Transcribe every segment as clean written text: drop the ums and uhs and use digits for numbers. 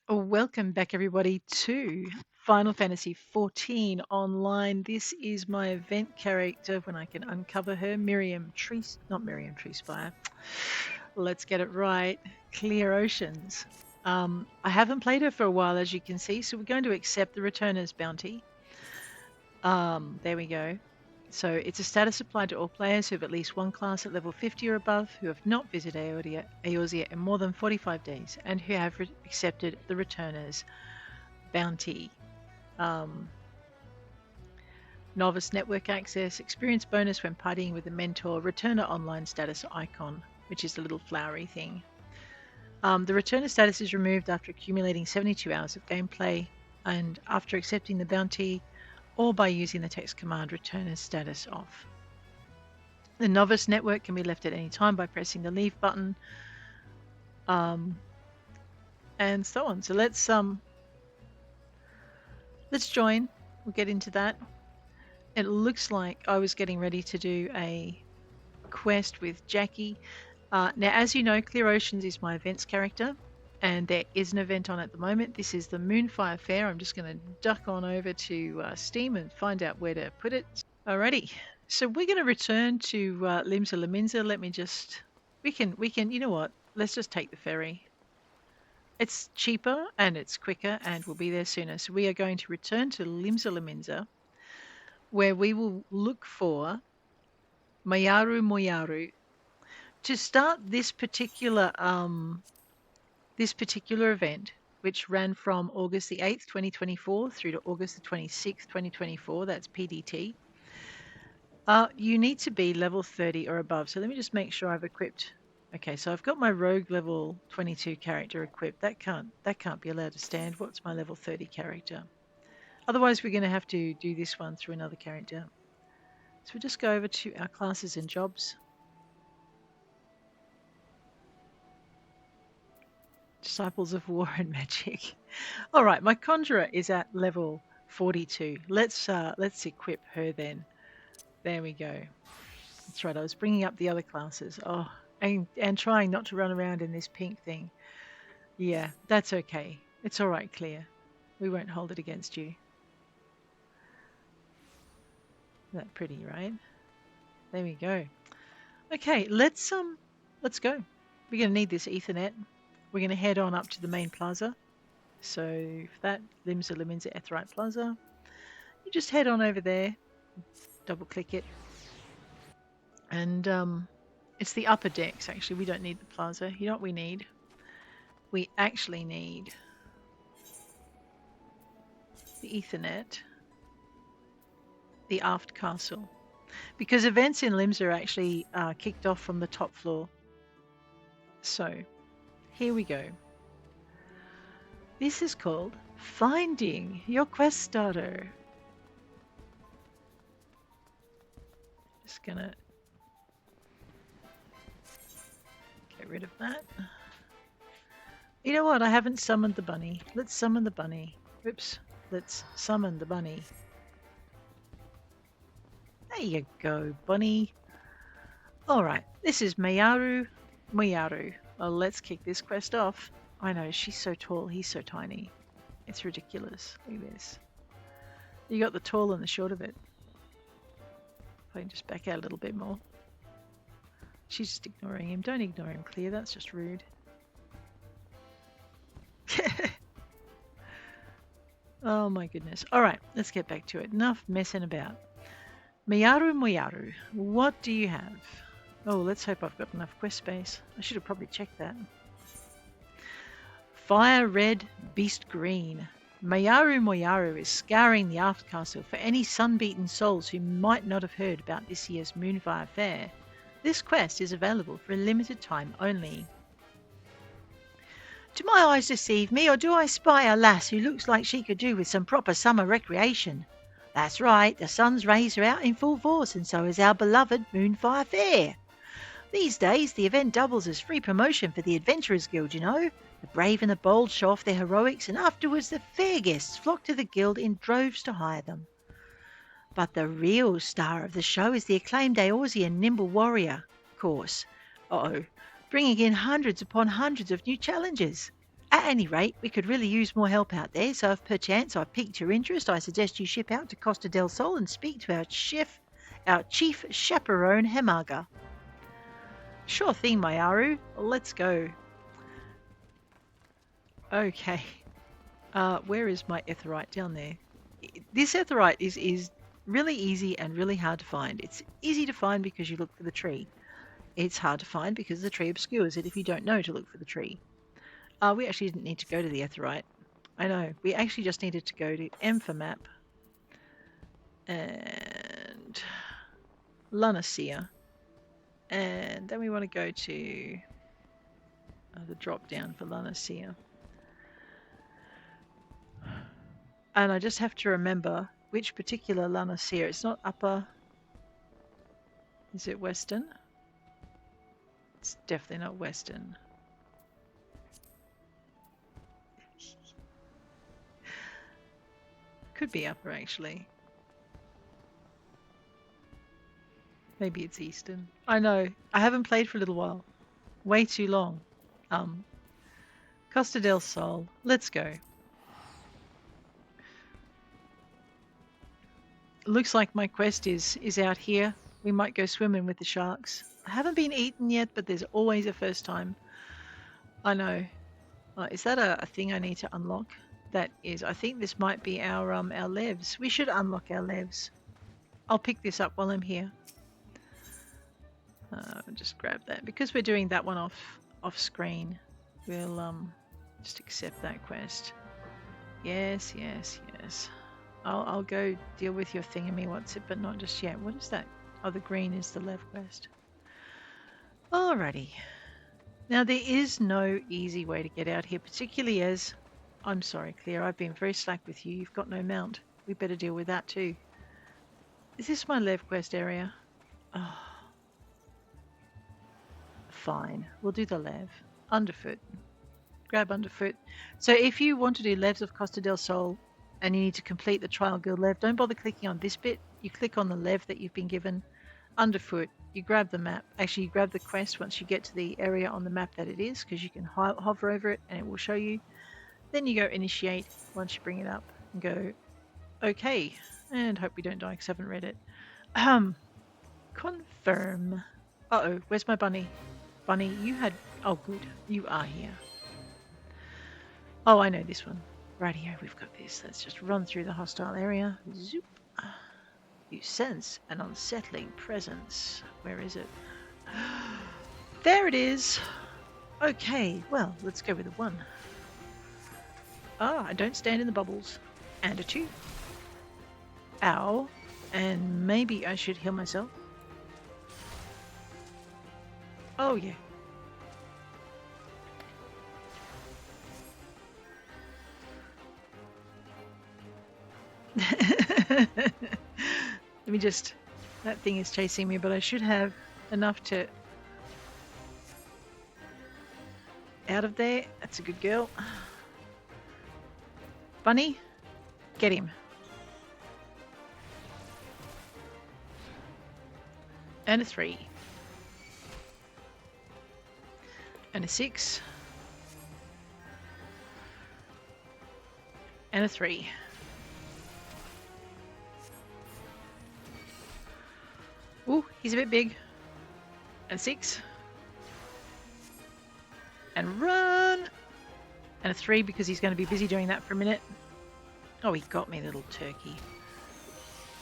Welcome back, everybody, to Final Fantasy XIV Online. This is my event character when I can uncover her, not Miriam Treespire. Let's get it right. Clear Oceans. I haven't played her for a while, as you can see, so we're going to accept the Returner's bounty. There we go. So it's a status applied to all players who have at least one class at level 50 or above, who have not visited Eorzea in more than 45 days, and who have accepted the Returner's bounty. Novice network access, experience bonus when partying with a mentor, Returner online status icon, which is the little flowery thing. The Returner status is removed after accumulating 72 hours of gameplay and after accepting the bounty, or by using the text command Returner status off. The novice network can be left at any time by pressing the leave button, and so on. So let's join. We'll get into that. It looks like I was getting ready to do a quest with Jackie. Now, as you know, Clear Oceans is my events character, and there is an event on at the moment. This is the Moonfire Faire. I'm just going to duck on over to Steam and find out where to put it. Alrighty, so we're going to return to Limsa Lominsa. Let me just, we can, you know what? Let's just take the ferry. It's cheaper and it's quicker and we'll be there sooner. So we are going to return to Limsa Lominsa, where we will look for Moyaru. To start this particular event, which ran from August the 8th, 2024 through to August the 26th, 2024, that's PDT, you need to be level 30 or above. So let me just make sure I've equipped. Okay, so I've got my rogue level 22 character equipped. That can't be allowed to stand. What's my level 30 character? Otherwise, we're going to have to do this one through another character. So we'll just go over to our classes and jobs. Disciples of War and Magic. All right, my Conjurer is at level 42. Let's equip her then. There we go. That's right, I was bringing up the other classes. Oh, and trying not to run around in this pink thing. Yeah, that's okay. It's all right, Clear. We won't hold it against you. Isn't that pretty, right? There we go. Okay, let's go. We're going to need this Ethernet. We're going to head on up to the main plaza. So for that, Limsa Lominsa Aetheryte Plaza. You just head on over there, double click it. And it's the upper decks, actually. We don't need the plaza. You know what we need? We actually need the Ethernet, the aft castle. Because events in Limsa are actually kicked off from the top floor. So here we go. This is called Finding Your Quest Starter. Just gonna get rid of that. You know what? I haven't summoned the bunny. Let's summon the bunny. Oops. Let's summon the bunny. There you go, bunny. Alright, this is Moyaru. Well, let's kick this quest off. I know, she's so tall, he's so tiny. It's ridiculous. Look at this. You got the tall and the short of it. If I can just back out a little bit more. She's just ignoring him. Don't ignore him, Clear. That's just rude. Oh my goodness. Alright, let's get back to it. Enough messing about. Moyaru, what do you have? Oh, let's hope I've got enough quest space. I should have probably checked that. Fire Red, Beast Green. Moyaru is scouring the aft castle for any sun-beaten souls who might not have heard about this year's Moonfire Faire. This quest is available for a limited time only. Do my eyes deceive me, or do I spy a lass who looks like she could do with some proper summer recreation? That's right, the sun's rays are out in full force, and so is our beloved Moonfire Faire. These days, the event doubles as free promotion for the Adventurers Guild, you know. The brave and the bold show off their heroics, and afterwards the fair guests flock to the guild in droves to hire them. But the real star of the show is the acclaimed Eorzean nimble warrior, of course. Bringing in hundreds upon hundreds of new challenges. At any rate, we could really use more help out there, so if perchance I've piqued your interest, I suggest you ship out to Costa del Sol and speak to our chief chaperone, Hemaga. Sure thing, Mayaru. Let's go. Okay. Where is my etherite? Down there. This etherite is really easy and really hard to find. It's easy to find because you look for the tree. It's hard to find because the tree obscures it if you don't know to look for the tree. We actually didn't need to go to the etherite. I know. We actually just needed to go to M for map. And Lunacia. And then we want to go to the drop down for Lunacia. And I just have to remember which particular Lunacia. It's not upper. Is it western? It's definitely not western. Could be upper actually. Maybe it's eastern. I know. I haven't played for a little while. Way too long. Costa del Sol. Let's go. Looks like my quest is out here. We might go swimming with the sharks. I haven't been eaten yet, but there's always a first time. I know. Is that a thing I need to unlock? That is. I think this might be our levs. We should unlock our levs. I'll pick this up while I'm here. Just grab that. Because we're doing that one off screen, we'll just accept that quest. Yes, yes, yes. I'll go deal with your thingamy, what's it, but not just yet. What is that? Oh, the green is the lev quest. Alrighty. Now there is no easy way to get out here, particularly as, I'm sorry Claire, I've been very slack with you. You've got no mount. We better deal with that too. Is this my lev quest area? Oh. Fine, we'll do the lev. Underfoot. Grab underfoot. So if you want to do levs of Costa del Sol and you need to complete the trial guild lev, don't bother clicking on this bit. You click on the lev that you've been given. Underfoot. You grab the map. Actually, you grab the quest once you get to the area on the map that it is, because you can hover over it and it will show you. Then you go initiate once you bring it up and go okay. And hope we don't die because I haven't read it. Confirm. Uh-oh, where's my bunny? Bunny, you had... Oh, good. You are here. Oh, I know this one. Rightio, we've got this. Let's just run through the hostile area. Zoop. You sense an unsettling presence. Where is it? There it is. Okay, well, let's go with a 1. Ah, I don't stand in the bubbles. And a 2. Ow. And maybe I should heal myself. Oh, yeah. Let me just... That thing is chasing me, but I should have enough to... Out of there. That's a good girl. Bunny, get him. And a 3. And a 6. And a 3. Ooh, he's a bit big. And a 6. And run! And a 3 because he's going to be busy doing that for a minute. Oh, he got me, little turkey.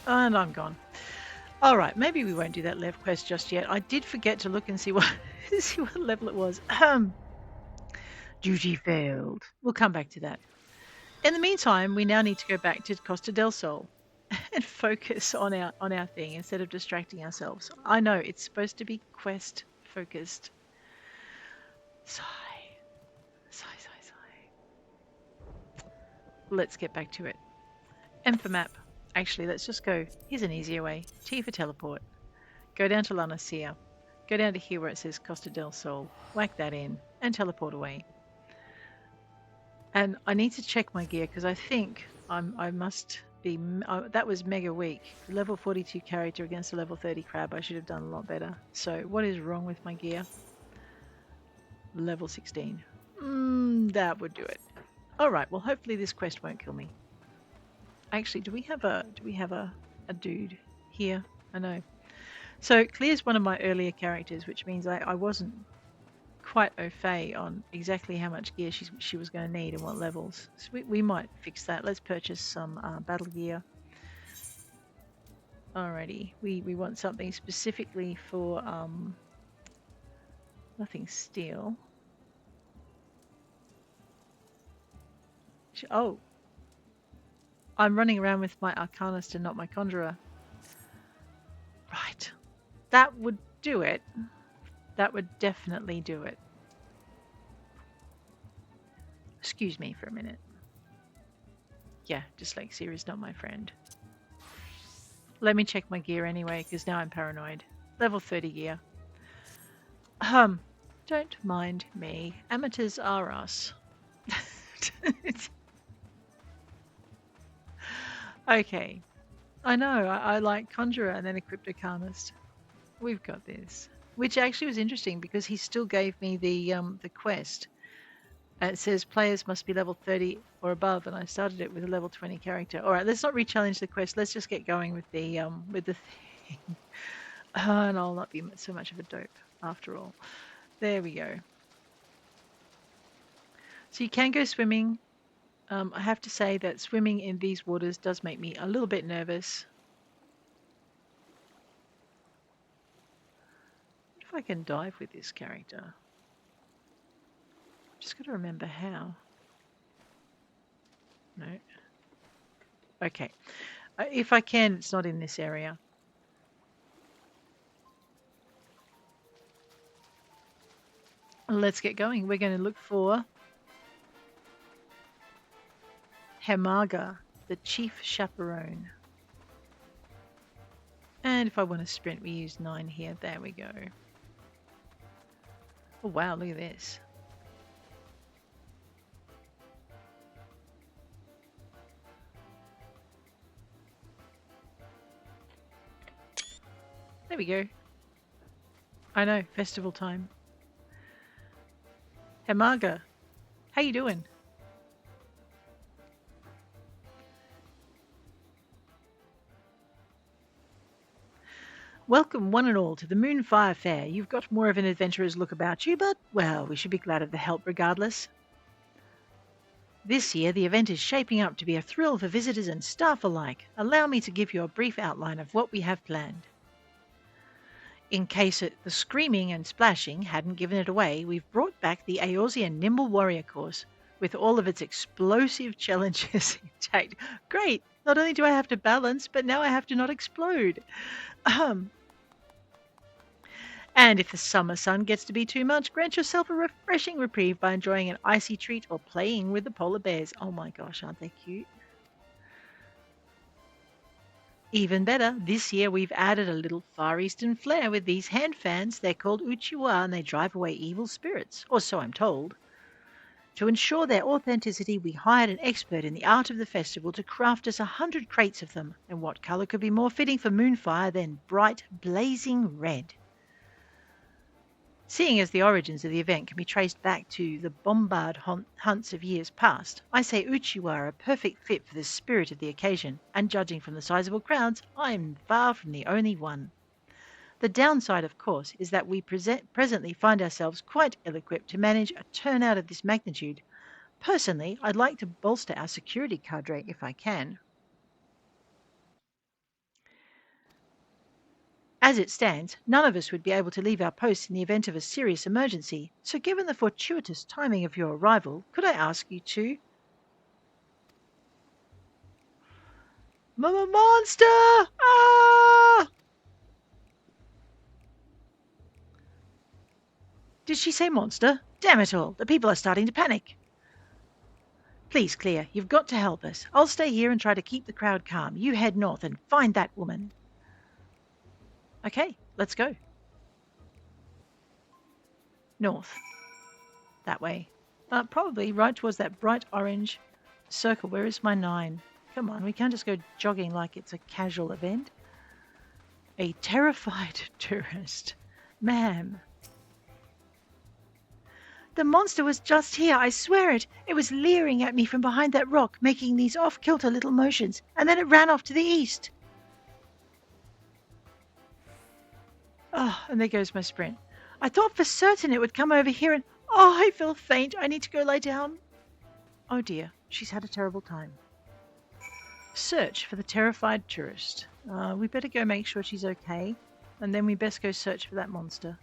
And I'm gone. Alright, maybe we won't do that lev quest just yet. I did forget to look and see what see what level it was. Duty failed. We'll come back to that. In the meantime, we now need to go back to Costa del Sol and focus on our thing instead of distracting ourselves. I know, it's supposed to be quest focused. Sigh. Sigh, sigh, sigh. Let's get back to it. M for map. Actually, let's just go. Here's an easier way. T for teleport. Go down to Lunacia. Go down to here where it says Costa del Sol. Whack that in and teleport away. And I need to check my gear because I think I must be... that was mega weak. Level 42 character against a level 30 crab. I should have done a lot better. So what is wrong with my gear? Level 16. That would do it. All right. Well, hopefully this quest won't kill me. Actually, do we have a dude here? I know. So Clear's one of my earlier characters, which means I wasn't quite au fait on exactly how much gear she was going to need and what levels. So we might fix that. Let's purchase some battle gear. Alrighty, we want something specifically for nothing steel. Oh, I'm running around with my Arcanist and not my Conjurer. Right, that would do it. That would definitely do it. Excuse me for a minute. Yeah, dyslexia is not my friend. Let me check my gear anyway, because now I'm paranoid. Level 30 gear. Don't mind me. Amateurs are us. Okay. I know, I like Conjurer and then equipped Arcanist. We've got this. Which actually was interesting because he still gave me the quest. It says players must be level 30 or above, and I started it with a level 20 character. All right, let's not re-challenge the quest. Let's just get going with the thing. And I'll not be so much of a dope after all. There we go. So you can go swimming. I have to say that swimming in these waters does make me a little bit nervous. What if I can dive with this character? Just got to remember how. No. Okay. If I can, it's not in this area. Let's get going. We're going to look for Hemaga, the chief chaperone. And if I want to sprint, we use 9 here. There we go. Oh, wow, look at this. There we go. I know, festival time. Hemaga, how you doing? Welcome one and all to the Moonfire Faire. You've got more of an adventurer's look about you, but, well, we should be glad of the help regardless. This year, the event is shaping up to be a thrill for visitors and staff alike. Allow me to give you a brief outline of what we have planned. In case the screaming and splashing hadn't given it away, we've brought back the Eorzean Nimble Warrior course, with all of its explosive challenges intact. Great! Not only do I have to balance, but now I have to not explode. And if the summer sun gets to be too much, grant yourself a refreshing reprieve by enjoying an icy treat or playing with the polar bears. Oh my gosh, aren't they cute? Even better, this year we've added a little Far Eastern flair with these hand fans. They're called Uchiwa and they drive away evil spirits, or so I'm told. To ensure their authenticity, we hired an expert in the art of the festival to craft us 100 crates of them. And what colour could be more fitting for Moonfire than bright, blazing red? Seeing as the origins of the event can be traced back to the bombard hunts of years past, I say Uchiwa are a perfect fit for the spirit of the occasion, and judging from the sizable crowds, I'm far from the only one. The downside, of course, is that we presently find ourselves quite ill-equipped to manage a turnout of this magnitude. Personally, I'd like to bolster our security cadre if I can. As it stands, none of us would be able to leave our posts in the event of a serious emergency, so given the fortuitous timing of your arrival, could I ask you to... Mama Monster! Ah! Did she say monster? Damn it all, the people are starting to panic. Please, Clea, you've got to help us. I'll stay here and try to keep the crowd calm. You head north and find that woman. Okay, let's go. North. That way. Probably right towards that bright orange circle. Where is my 9? Come on, we can't just go jogging like it's a casual event. A terrified tourist. Ma'am. The monster was just here, I swear it. It was leering at me from behind that rock, making these off-kilter little motions, and then it ran off to the east. Oh, and there goes my sprint. I thought for certain it would come over here and... Oh, I feel faint. I need to go lie down. Oh dear, she's had a terrible time. Search for the terrified tourist. We better go make sure she's okay, and then we best go search for that monster.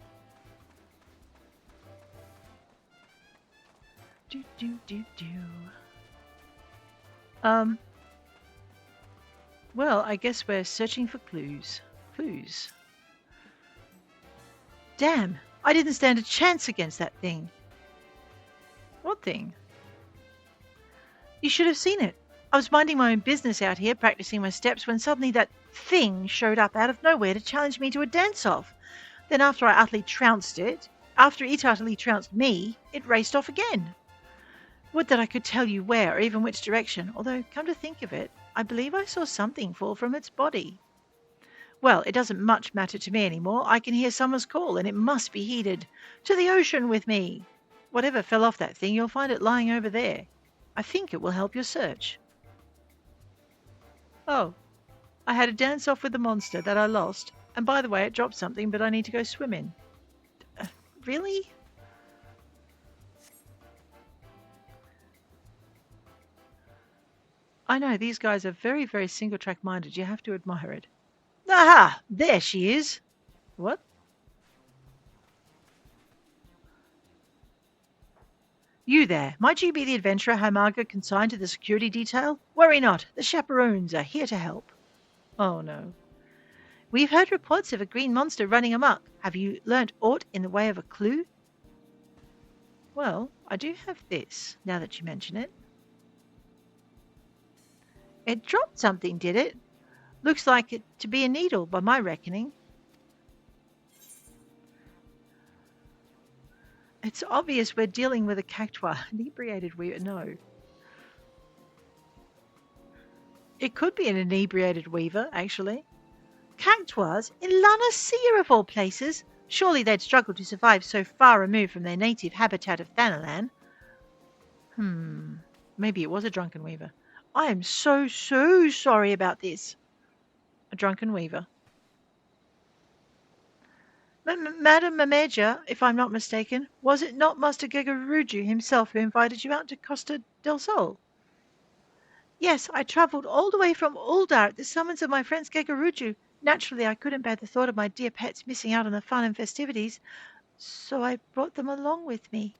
Well, I guess we're searching for clues. Clues. Damn, I didn't stand a chance against that thing. What thing? You should have seen it. I was minding my own business out here, practicing my steps, when suddenly that thing showed up out of nowhere to challenge me to a dance-off. Then after it utterly trounced me, it raced off again. Would that I could tell you where or even which direction, although, come to think of it, I believe I saw something fall from its body. Well, it doesn't much matter to me anymore. I can hear someone's call, and it must be heeded. To the ocean with me! Whatever fell off that thing, you'll find it lying over there. I think it will help your search. Oh, I had a dance-off with the monster that I lost. And by the way, it dropped something, but I need to go swimming. Really? I know, these guys are very, very single-track minded. You have to admire it. Aha! There she is. What? You there. Might you be the adventurer Hamaga consigned to the security detail? Worry not. The chaperones are here to help. Oh, no. We've heard reports of a green monster running amok. Have you learnt aught in the way of a clue? Well, I do have this, now that you mention it. It dropped something, did it? Looks like it to be a needle, by my reckoning. It's obvious we're dealing with a cactua. Inebriated weaver, no. It could be an inebriated weaver, actually. Cactuas in Lanasia, of all places. Surely they'd struggle to survive so far removed from their native habitat of Thanalan. Maybe it was a drunken weaver. I am so sorry about this. A drunken weaver. Madam Mameja, if I'm not mistaken, was it not Master Gegaruju himself who invited you out to Costa del Sol? Yes, I travelled all the way from Uldar at the summons of my friends Gegaruju. Naturally, I couldn't bear the thought of my dear pets missing out on the fun and festivities, so I brought them along with me.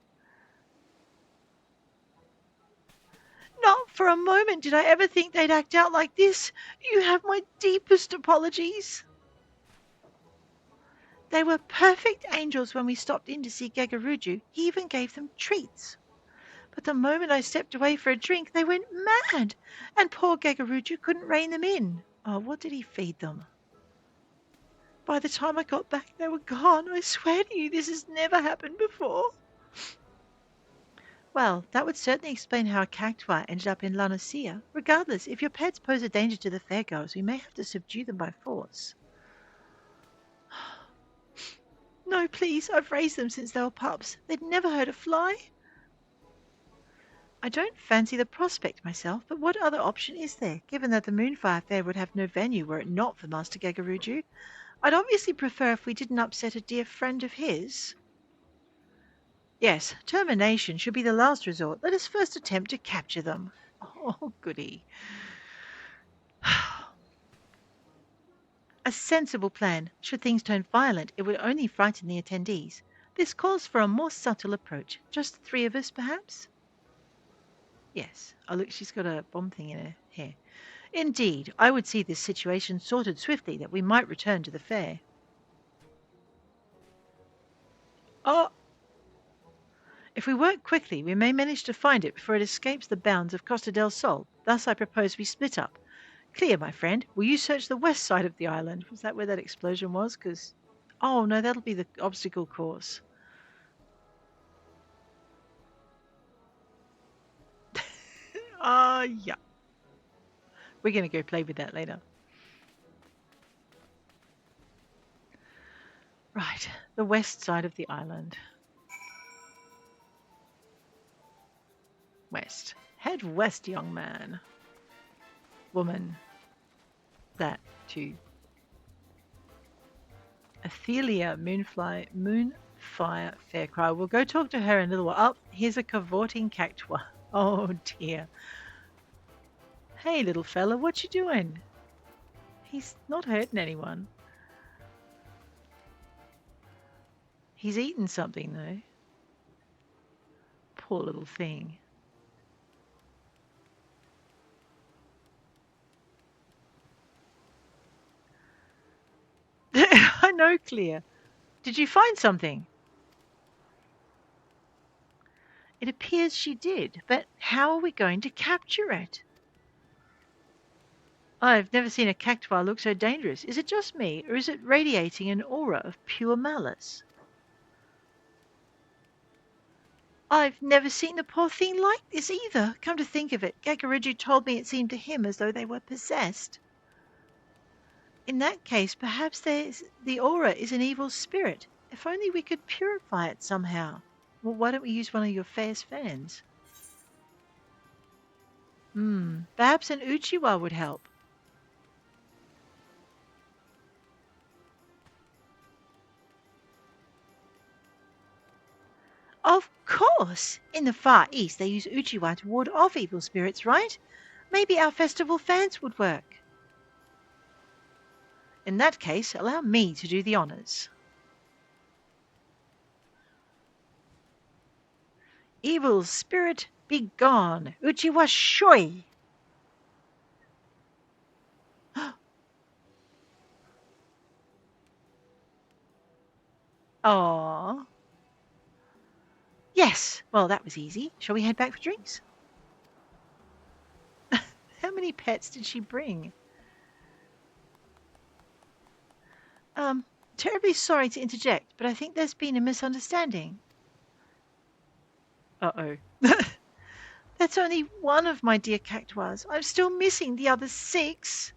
Not for a moment did I ever think they'd act out like this. You have my deepest apologies. They were perfect angels when we stopped in to see Gegaruju. He even gave them treats. But the moment I stepped away for a drink, they went mad, and poor Gegaruju couldn't rein them in. Oh, what did he feed them? By the time I got back, they were gone. I swear to you, this has never happened before. Well, that would certainly explain how a cacti ended up in Lanasia. Regardless, if your pets pose a danger to the fairgoers, we may have to subdue them by force. No, please, I've raised them since they were pups. They'd never hurt a fly. I don't fancy the prospect myself, but what other option is there, given that the Moonfire Faire would have no venue were it not for Master Gegaruju? I'd obviously prefer if we didn't upset a dear friend of his. Yes, termination should be the last resort. Let us first attempt to capture them. Oh, goody. A sensible plan. Should things turn violent, it would only frighten the attendees. This calls for a more subtle approach. Just the three of us, perhaps? Yes. Oh, look, she's got a bomb thing in her hair. Indeed, I would see this situation sorted swiftly that we might return to the fair. Oh! If we work quickly, we may manage to find it before it escapes the bounds of Costa del Sol. Thus I propose we split up. Clear, my friend. Will you search the west side of the island? Was that where that explosion was? Because... Oh, no, that'll be the obstacle course. Yeah. We're going to go play with that later. Right, the west side of the island. west. Head west, young man. Woman. That too. Athelia Moonfire Faire Cry. We'll go talk to her in a little while. Oh, here's a cavorting cactua. Oh dear. Hey, little fella, what you doing? He's not hurting anyone. He's eaten something, though. Poor little thing. I know, Clear. Did you find something? It appears she did, but how are we going to capture it? I've never seen a cactuar look so dangerous. Is it just me, or is it radiating an aura of pure malice? I've never seen the poor thing like this either. Come to think of it, Gagariju told me it seemed to him as though they were possessed. In that case, perhaps the aura is an evil spirit. If only we could purify it somehow. Well, why don't we use one of your Fair's fans? Perhaps an Uchiwa would help. Of course! In the Far East, they use Uchiwa to ward off evil spirits, right? Maybe our festival fans would work. In that case, allow me to do the honors. Evil spirit, be gone! Uchiwa shoi! Aww. Yes, well, that was easy. Shall we head back for drinks? How many pets did she bring? Terribly sorry to interject, but I think there's been a misunderstanding. Uh-oh. That's only one of my dear cactuars. I'm still missing the other 6.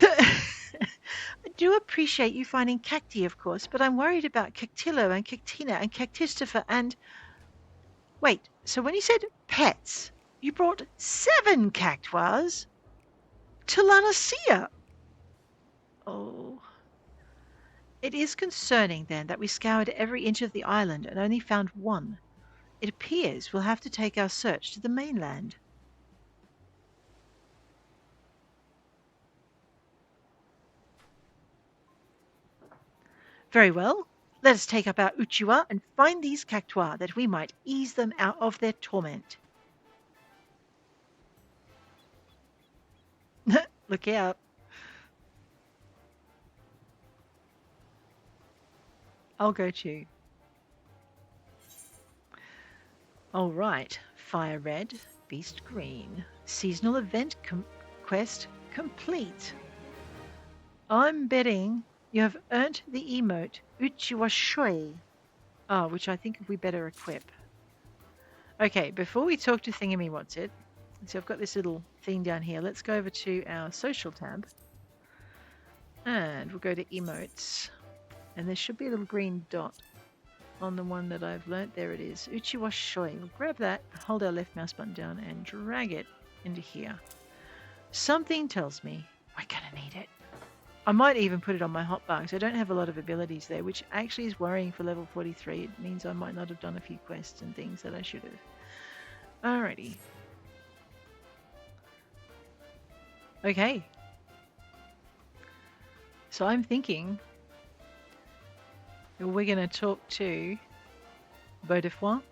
I do appreciate you finding cacti, of course, but I'm worried about Cactillo and Cactina and Cactistifer and... Wait, so when you said pets, you brought 7 cactuars to Lanacia? Oh. It is concerning, then, that we scoured every inch of the island and only found 1. It appears we'll have to take our search to the mainland. Very well. Let us take up our Uchiwa and find these cactuar that we might ease them out of their torment. Look out. I'll go too. All right. Fire red, beast green. Seasonal event quest complete. I'm betting you have earned the emote Uchiwa Shoi. Which I think we better equip. Okay, before we talk to Thingamy What's It, so I've got this little thing down here. Let's go over to our social tab. And we'll go to emotes. And there should be a little green dot on the one that I've learnt. There it is. Uchiwa Shoi. We'll grab that, hold our left mouse button down and drag it into here. Something tells me we're going to need it. I might even put it on my hotbar because I don't have a lot of abilities there, which actually is worrying for level 43. It means I might not have done a few quests and things that I should have. Alrighty. Okay. So I'm thinking we're going to talk to Baudefroid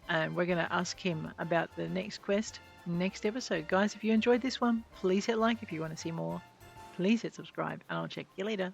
and we're going to ask him about the next quest next episode. Guys, if you enjoyed this one, please hit like. If you want to see more, please hit subscribe, and I'll check you later.